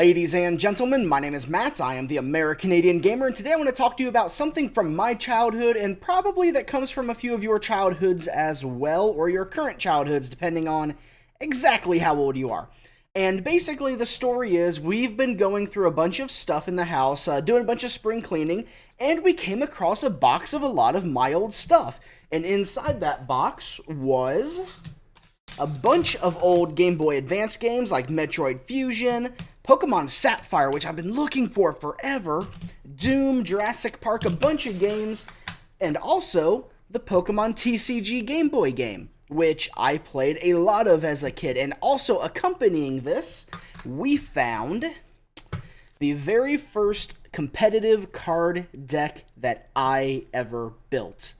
Ladies and gentlemen, my name is Matt, I am the American-Canadian Gamer, and today I want to talk to you about something from my childhood, and probably that comes from a few of your childhoods as well, or your current childhoods, depending on exactly how old you are. And basically the story is, we've been going through a bunch of stuff in the house, doing a bunch of spring cleaning, and we came across a box of a lot of my old stuff. And inside that box was a bunch of old Game Boy Advance games like Metroid Fusion, Pokemon Sapphire, which I've been looking for forever, Doom, Jurassic Park, a bunch of games, and also the Pokemon TCG Game Boy game, which I played a lot of as a kid. And also accompanying this, we found the very first competitive card deck that I ever built.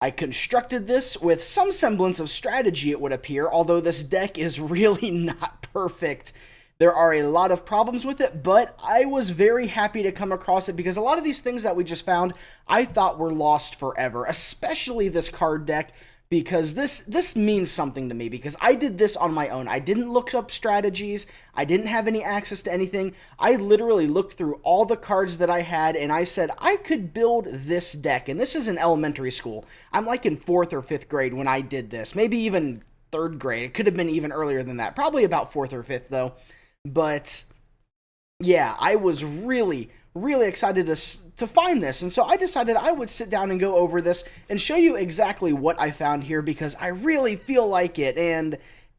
I constructed this with some semblance of strategy, it would appear, although this deck is really not perfect. There are a lot of problems with it, but I was very happy to come across it because a lot of these things that we just found, I thought were lost forever, especially this card deck, because this means something to me, because I did this on my own. I didn't look up strategies. I didn't have any access to anything. I literally looked through all the cards that I had, and I said, I could build this deck, and this is in elementary school. I'm like in 4th or 5th grade when I did this, maybe even 3rd grade. It could have been even earlier than that, probably about 4th or 5th, though. But yeah, I was really excited to find this, and so I decided I would sit down and go over this and show you exactly what I found here, because I really feel like it, and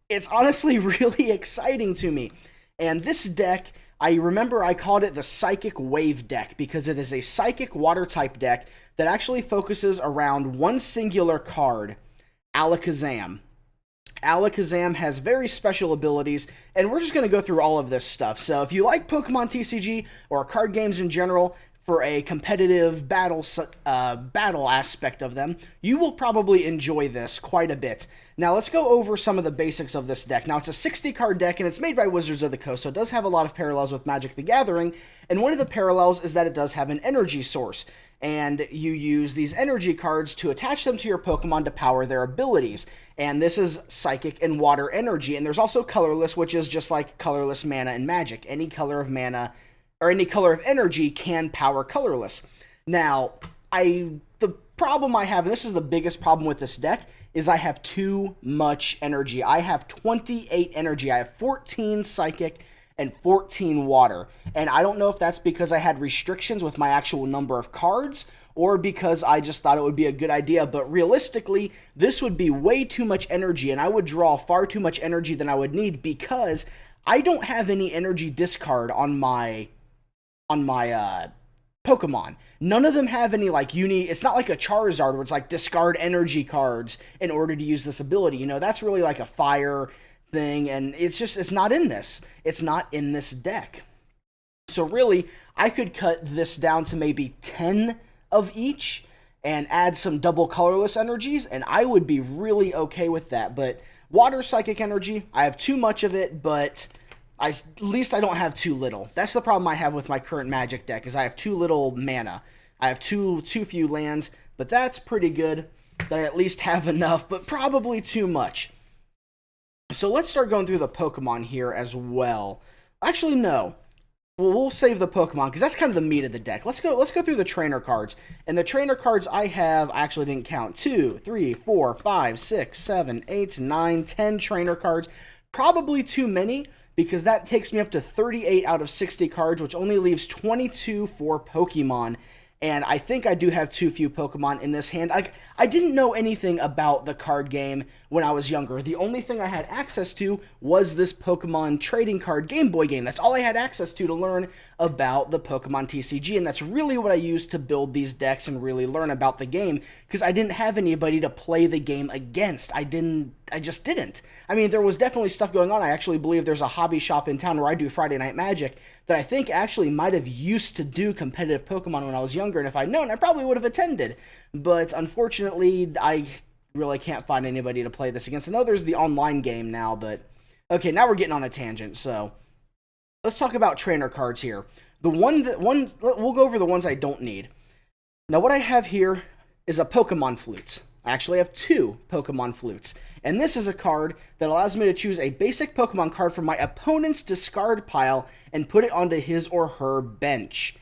it's honestly really exciting to me. And this deck, I remember I called it the Psychic Wave deck, because it is a Psychic Water type deck that actually focuses around one singular card, Alakazam. Alakazam has very special abilities, and we're just going to go through all of this stuff. So if you like Pokemon TCG or card games in general for a competitive battle aspect of them, you will probably enjoy this quite a bit. Now let's go over some of the basics of this deck. Now it's a 60 card deck, and it's made by Wizards of the Coast, so it does have a lot of parallels with Magic the Gathering, and one of the parallels is that it does have an energy source. And you use these energy cards to attach them to your Pokemon to power their abilities. And this is Psychic and Water energy. And there's also Colorless, which is just like colorless mana in Magic. Any color of mana, or any color of energy can power Colorless. Now, the problem I have, and this is the biggest problem with this deck, is I have too much energy. I have 28 energy. I have 14 Psychic and 14 water. And I don't know if that's because I had restrictions with my actual number of cards, or because I just thought it would be a good idea, but realistically, this would be way too much energy, and I would draw far too much energy than I would need, because I don't have any energy discard on my Pokemon. None of them have any, like, it's not like a Charizard where it's like discard energy cards in order to use this ability. You know, that's really like a fire thing, and it's not in this. It's not in this deck. So really, I could cut this down to maybe 10 of each and add some double colorless energies, and I would be really okay with that. But water psychic energy, I have too much of it, but at least I don't have too little. That's the problem I have with my current Magic deck, is I have too little mana. I have too few lands, but that's pretty good that I at least have enough, but probably too much. So let's start going through the Pokemon here as well. Actually, no. We'll save the Pokemon, because that's kind of the meat of the deck. Let's go through the trainer cards. And the trainer cards I have, I actually didn't count, 2, 3, 4, 5, 6, 7, 8, 9, 10 trainer cards. Probably too many, because that takes me up to 38 out of 60 cards, which only leaves 22 for Pokemon. And I think I do have too few Pokemon in this hand. I didn't know anything about the card game when I was younger. The only thing I had access to was this Pokemon trading card Game Boy game. That's all I had access to learn about the Pokemon TCG, and that's really what I used to build these decks and really learn about the game, because I didn't have anybody to play the game against. I just didn't. I mean, there was definitely stuff going on. I actually believe there's a hobby shop in town where I do Friday Night Magic that I think actually might have used to do competitive Pokemon when I was younger, and if I'd known, I probably would have attended. But unfortunately, I really can't find anybody to play this against. I know there's the online game now, but okay, now we're getting on a tangent. So let's talk about trainer cards here. We'll go over the ones I don't need. Now what I have here is a Pokemon Flute. I actually have 2 Pokemon Flutes. And this is a card that allows me to choose a basic Pokemon card from my opponent's discard pile and put it onto his or her bench.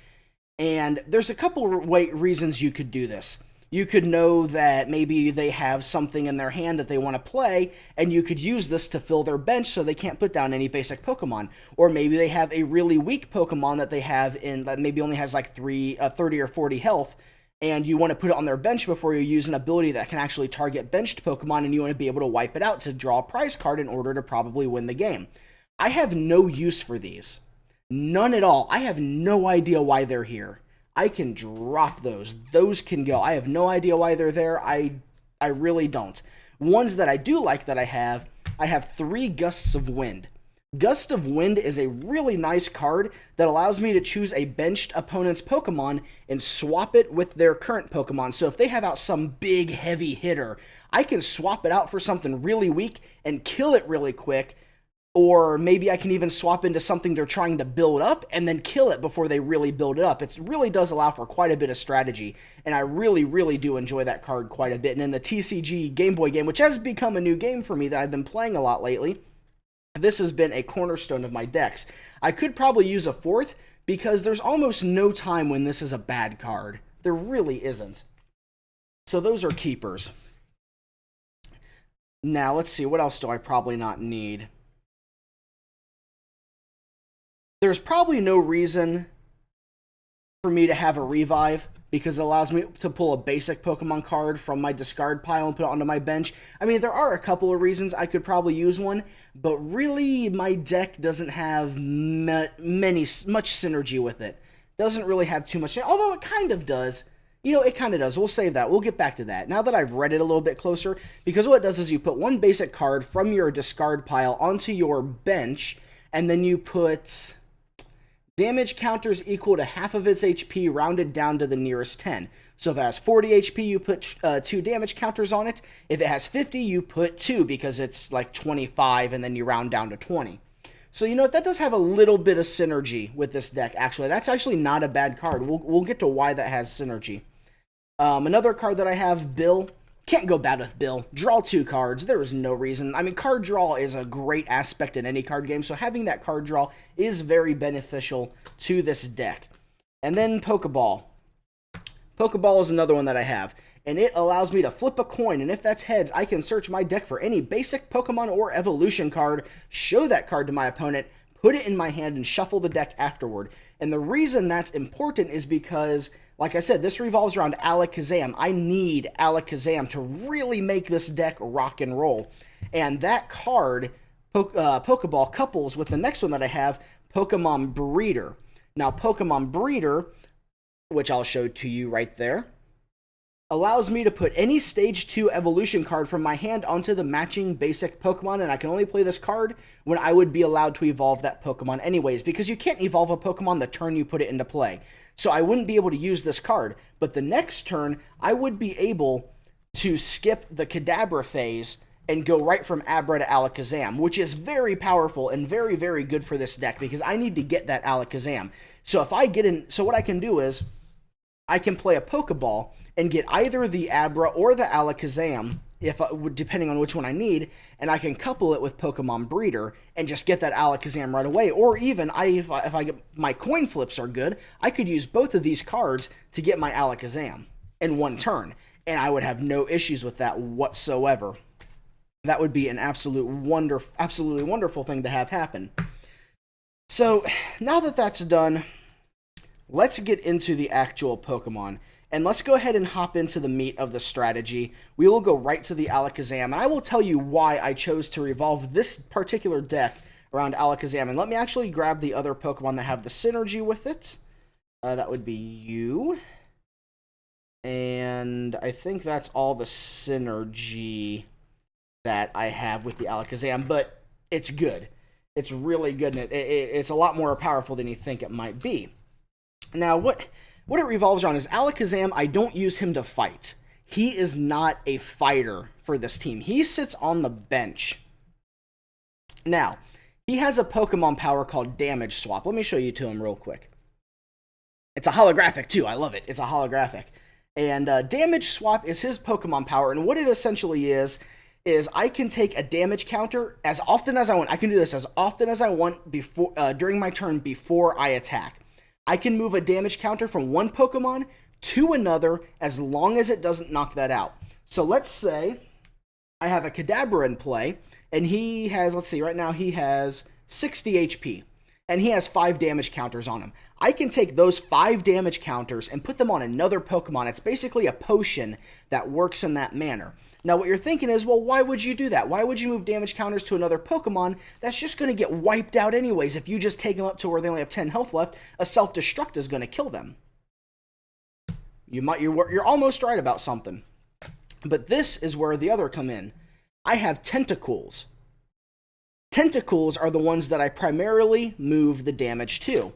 And there's a couple reasons you could do this. You could know that maybe they have something in their hand that they want to play, and you could use this to fill their bench so they can't put down any basic Pokemon. Or maybe they have a really weak Pokemon that they have in that maybe only has like 30 or 40 health, and you want to put it on their bench before you use an ability that can actually target benched Pokemon, and you want to be able to wipe it out to draw a prize card in order to probably win the game. I have no use for these. None at all. I have no idea why they're here. I can drop those. Those can go. I have no idea why they're there. I really don't. Ones that I do like that I have 3 Gusts of Wind. Gust of Wind is a really nice card that allows me to choose a benched opponent's Pokemon and swap it with their current Pokemon. So if they have out some big, heavy hitter, I can swap it out for something really weak and kill it really quick. Or maybe I can even swap into something they're trying to build up and then kill it before they really build it up. It really does allow for quite a bit of strategy, and I really, really do enjoy that card quite a bit. And in the TCG Game Boy game, which has become a new game for me that I've been playing a lot lately, this has been a cornerstone of my decks. I could probably use a 4th because there's almost no time when this is a bad card. There really isn't. So those are keepers. Now, let's see. What else do I probably not need? There's probably no reason for me to have a revive because it allows me to pull a basic Pokemon card from my discard pile and put it onto my bench. I mean, there are a couple of reasons I could probably use one, but really my deck doesn't have much synergy with it. Doesn't really have too much, although it kind of does. You know, it kind of does. We'll save that. We'll get back to that now that I've read it a little bit closer, because what it does is you put one basic card from your discard pile onto your bench, and then you put damage counters equal to half of its HP rounded down to the nearest 10. So if it has 40 HP, you put 2 damage counters on it. If it has 50, you put 2 because it's like 25 and then you round down to 20. So you know what, that does have a little bit of synergy with this deck, actually. That's actually not a bad card. We'll get to why that has synergy. Another card that I have, Bill. Can't go bad with Bill. Draw 2 cards. There is no reason. I mean, card draw is a great aspect in any card game, so having that card draw is very beneficial to this deck. And then Pokeball. Pokeball is another one that I have, and it allows me to flip a coin, and if that's heads, I can search my deck for any basic Pokemon or evolution card, show that card to my opponent, put it in my hand, and shuffle the deck afterward. And the reason that's important is because, like I said, this revolves around Alakazam. I need Alakazam to really make this deck rock and roll. And that card, Pokeball, couples with the next one that I have, Pokemon Breeder. Now, Pokemon Breeder, which I'll show to you right there, allows me to put any Stage 2 evolution card from my hand onto the matching basic Pokemon, and I can only play this card when I would be allowed to evolve that Pokemon anyways, because you can't evolve a Pokemon the turn you put it into play. So I wouldn't be able to use this card, but the next turn, I would be able to skip the Kadabra phase and go right from Abra to Alakazam, which is very powerful and very, very good for this deck, because I need to get that Alakazam. So if I get in, so what I can do is, I can play a Pokeball and get either the Abra or the Alakazam, depending on which one I need, and I can couple it with Pokemon Breeder and just get that Alakazam right away. Or even, if I get my coin flips are good, I could use both of these cards to get my Alakazam in one turn, and I would have no issues with that whatsoever. That would be an absolutely wonderful thing to have happen. So, now that that's done, let's get into the actual Pokemon. And let's go ahead and hop into the meat of the strategy. We will go right to the Alakazam, and I will tell you why I chose to revolve this particular deck around Alakazam. And let me actually grab the other Pokemon that have the synergy with it. That would be you. And I think that's all the synergy that I have with the Alakazam, but it's good. It's really good, and it's a lot more powerful than you think it might be. Now, what it revolves around is Alakazam. I don't use him to fight. He is not a fighter for this team. He sits on the bench. Now, he has a Pokemon power called Damage Swap. Let me show you to him real quick. It's a holographic, too. I love it. It's a holographic. And Damage Swap is his Pokemon power, and what it essentially is I can take a damage counter as often as I want. I can do this as often as I want before during my turn before I attack. I can move a damage counter from one Pokemon to another as long as it doesn't knock that out. So let's say I have a Kadabra in play, and he has, let's see, right now he has 60 HP, and he has 5 damage counters on him. I can take those 5 damage counters and put them on another Pokemon. It's basically a potion that works in that manner. Now, what you're thinking is, well, why would you do that? Why would you move damage counters to another Pokemon that's just going to get wiped out anyways? If you just take them up to where they only have 10 health left, a self-destruct is going to kill them. You're almost right about something. But this is where the other come in. I have Tentacools. Tentacools are the ones that I primarily move the damage to.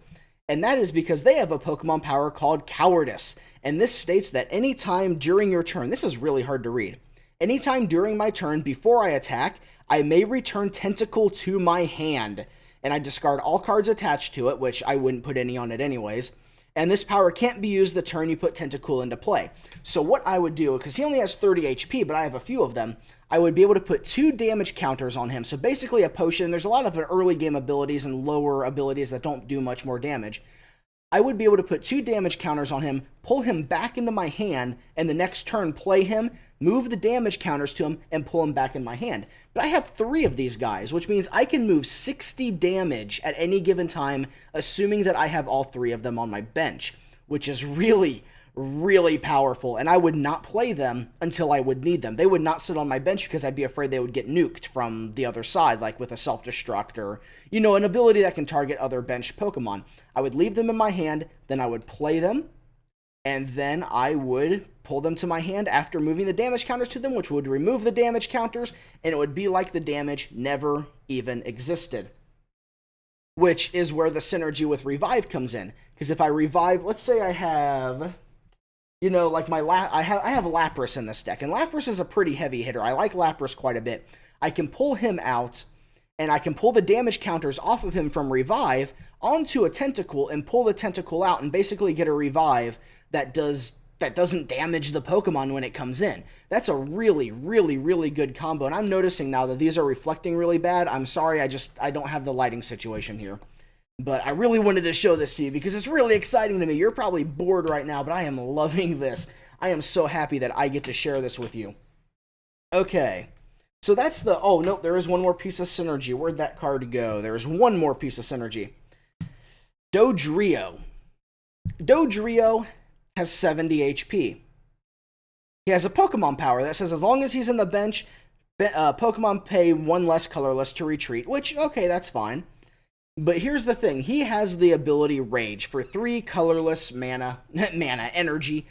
And that is because they have a Pokemon power called Cowardice. And this states that anytime during your turn, this is really hard to read. Anytime during my turn before I attack, I may return Tentacool to my hand. And I discard all cards attached to it, which I wouldn't put any on it anyways. And this power can't be used the turn you put Tentacool into play. So what I would do, because he only has 30 HP, but I have a few of them, I would be able to put 2 damage counters on him. So basically a potion. There's a lot of early game abilities and lower abilities that don't do much more damage. I would be able to put 2 damage counters on him, pull him back into my hand, and the next turn play him, move the damage counters to him, and pull him back in my hand. But I have 3 of these guys, which means I can move 60 damage at any given time, assuming that I have all 3 of them on my bench, which is really, really powerful, and I would not play them until I would need them. They would not sit on my bench because I'd be afraid they would get nuked from the other side, like with a self-destruct or, an ability that can target other bench Pokemon. I would leave them in my hand, then I would play them, and then I would pull them to my hand after moving the damage counters to them, which would remove the damage counters, and it would be like the damage never even existed. Which is where the synergy with Revive comes in. Because if I revive, let's say I have... like I have Lapras in this deck, and Lapras is a pretty heavy hitter. I like Lapras quite a bit. I can pull him out, and I can pull the damage counters off of him from Revive onto a Tentacool and pull the Tentacool out and basically get a Revive that doesn't damage the Pokemon when it comes in. That's a really, really, really good combo, and I'm noticing now that these are reflecting really bad. I'm sorry, I don't have the lighting situation here. But I really wanted to show this to you because it's really exciting to me. You're probably bored right now, but I am loving this. I am so happy that I get to share this with you. Okay, so that's the... Oh, nope, there is one more piece of synergy. Where'd that card go? There's one more piece of synergy. Dodrio. Dodrio has 70 HP. He has a Pokemon power that says as long as he's in the bench, Pokemon pay 1 less colorless to retreat, which, okay, that's fine. But here's the thing, he has the ability Rage for 3 colorless mana energy,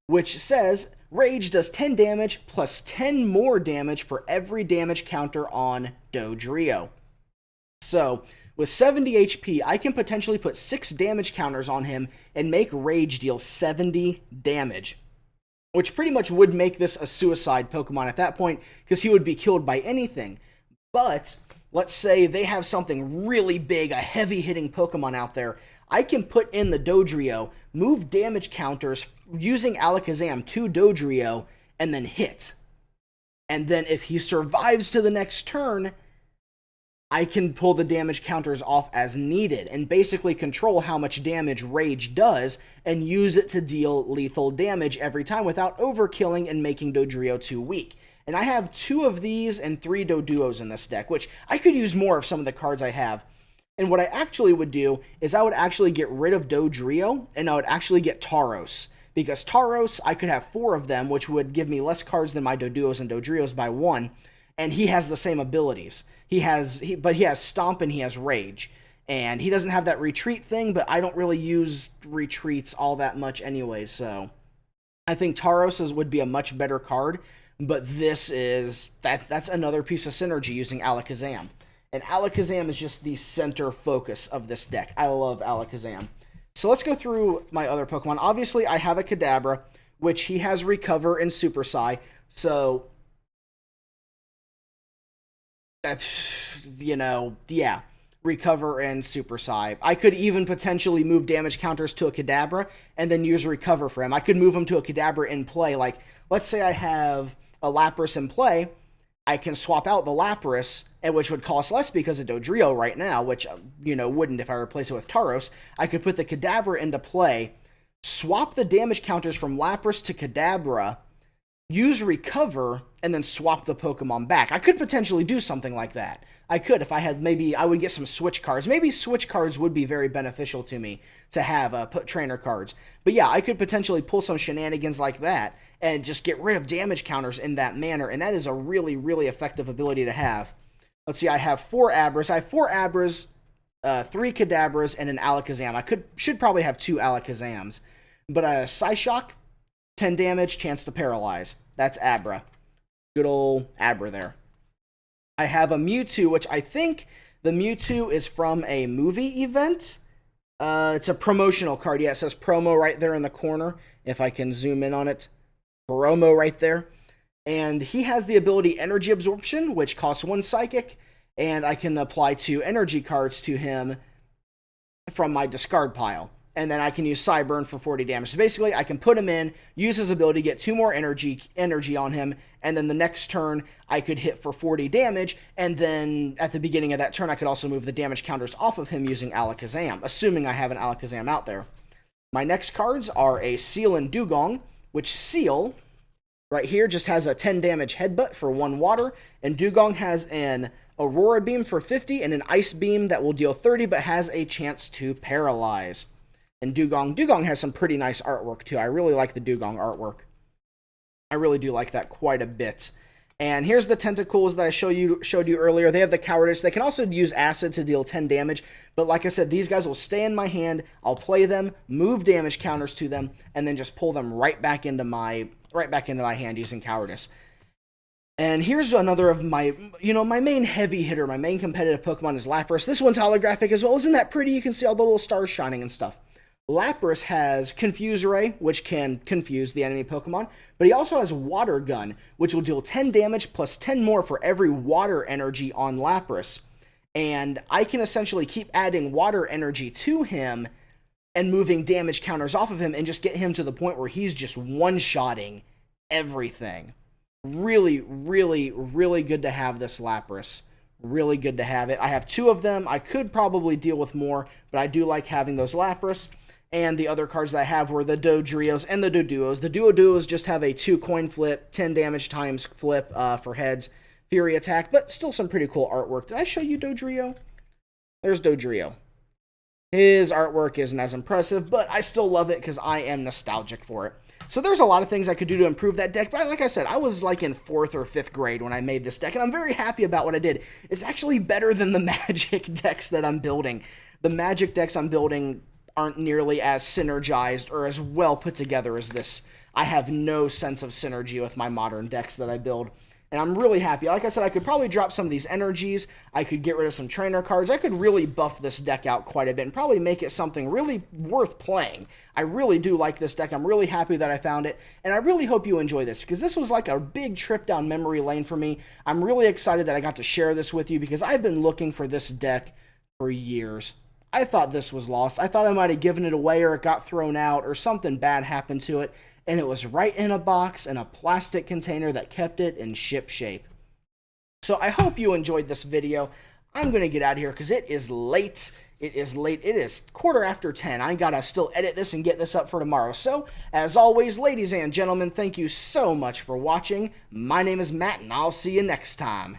which says Rage does 10 damage plus 10 more damage for every damage counter on Dodrio. So, with 70 HP, I can potentially put 6 damage counters on him and make Rage deal 70 damage. Which pretty much would make this a suicide Pokemon at that point, because he would be killed by anything. But... let's say they have something really big, a heavy-hitting Pokemon out there. I can put in the Dodrio, move damage counters using Alakazam to Dodrio, and then hit. And then if he survives to the next turn, I can pull the damage counters off as needed and basically control how much damage Rage does and use it to deal lethal damage every time without overkilling and making Dodrio too weak. And I have 2 of these and 3 Doduos in this deck, which I could use more of some of the cards I have. And what I actually would do is I would actually get rid of Dodrio, and I would actually get Tauros. Because Tauros, I could have 4 of them, which would give me less cards than my Doduos and Dodrios by 1. And he has the same abilities. But he has Stomp and he has Rage. And he doesn't have that retreat thing, but I don't really use retreats all that much anyway, so... I think Tauros would be a much better card. But this is, that's another piece of synergy using Alakazam. And Alakazam is just the center focus of this deck. I love Alakazam. So let's go through my other Pokemon. Obviously, I have a Kadabra, which he has Recover and Super Psy. So, that's, yeah. Recover and Super Psy. I could even potentially move damage counters to a Kadabra and then use Recover for him. I could move him to a Kadabra in play. Like, let's say I have a Lapras in play. I can swap out the Lapras, and which would cost less because of Dodrio right now, which, wouldn't if I replace it with Tauros. I could put the Kadabra into play, swap the damage counters from Lapras to Kadabra, use Recover, and then swap the Pokemon back. I could potentially do something like that. I could if I had I would get some switch cards. Maybe switch cards would be very beneficial to me to have put trainer cards. But yeah, I could potentially pull some shenanigans like that and just get rid of damage counters in that manner. And that is a really, really effective ability to have. Let's see, I have 4 Abras. I have 4 Abras, 3 Kadabras, and an Alakazam. I should probably have 2 Alakazams. But Psyshock, 10 damage, chance to paralyze. That's Abra. Good old Abra there. I have a Mewtwo, which I think the Mewtwo is from a movie event. It's a promotional card. Yeah, it says promo right there in the corner. If I can zoom in on it. Promo right there. And he has the ability Energy Absorption, which costs 1 Psychic. And I can apply 2 energy cards to him from my discard pile. And then I can use Psyburn for 40 damage. So basically, I can put him in, use his ability, get 2 more energy on him, and then the next turn, I could hit for 40 damage, and then at the beginning of that turn, I could also move the damage counters off of him using Alakazam, assuming I have an Alakazam out there. My next cards are a Seal and Dugong, which Seal, right here, just has a 10 damage Headbutt for 1 water, and Dugong has an Aurora Beam for 50, and an Ice Beam that will deal 30, but has a chance to paralyze. And Dugong has some pretty nice artwork, too. I really like the Dugong artwork. I really do like that quite a bit. And here's the Tentacles that I showed you earlier. They have the Cowardice. They can also use Acid to deal 10 damage. But like I said, these guys will stay in my hand. I'll play them, move damage counters to them, and then just pull them right back into my hand using Cowardice. And here's another of my, my main heavy hitter, my main competitive Pokemon is Lapras. This one's holographic as well. Isn't that pretty? You can see all the little stars shining and stuff. Lapras has Confuse Ray, which can confuse the enemy Pokemon, but he also has Water Gun, which will deal 10 damage plus 10 more for every water energy on Lapras. And I can essentially keep adding water energy to him and moving damage counters off of him and just get him to the point where he's just one-shotting everything. Really, really, really good to have this Lapras. Really good to have it. I have 2 of them. I could probably deal with more, but I do like having those Lapras. And the other cards that I have were the Dodrios and the Doduos. The Duos just have a 2 coin flip, 10 damage times flip for heads, Fury attack, but still some pretty cool artwork. Did I show you Dodrio? There's Dodrio. His artwork isn't as impressive, but I still love it because I am nostalgic for it. So there's a lot of things I could do to improve that deck, but like I said, I was like in 4th or 5th grade when I made this deck, and I'm very happy about what I did. It's actually better than the Magic decks that I'm building. The Magic decks I'm building aren't nearly as synergized or as well put together as this. I have no sense of synergy with my modern decks that I build, and I'm really happy. Like I said, I could probably drop some of these energies. I could get rid of some trainer cards. I could really buff this deck out quite a bit and probably make it something really worth playing. I really do like this deck. I'm really happy that I found it, and I really hope you enjoy this because this was like a big trip down memory lane for me. I'm really excited that I got to share this with you because I've been looking for this deck for years. I thought this was lost. I thought I might have given it away or it got thrown out or something bad happened to it. And it was right in a box in a plastic container that kept it in ship shape. So I hope you enjoyed this video. I'm going to get out of here because it is late. It is late. It is 10:15. I got to still edit this and get this up for tomorrow. So, as always, ladies and gentlemen, thank you so much for watching. My name is Matt, and I'll see you next time.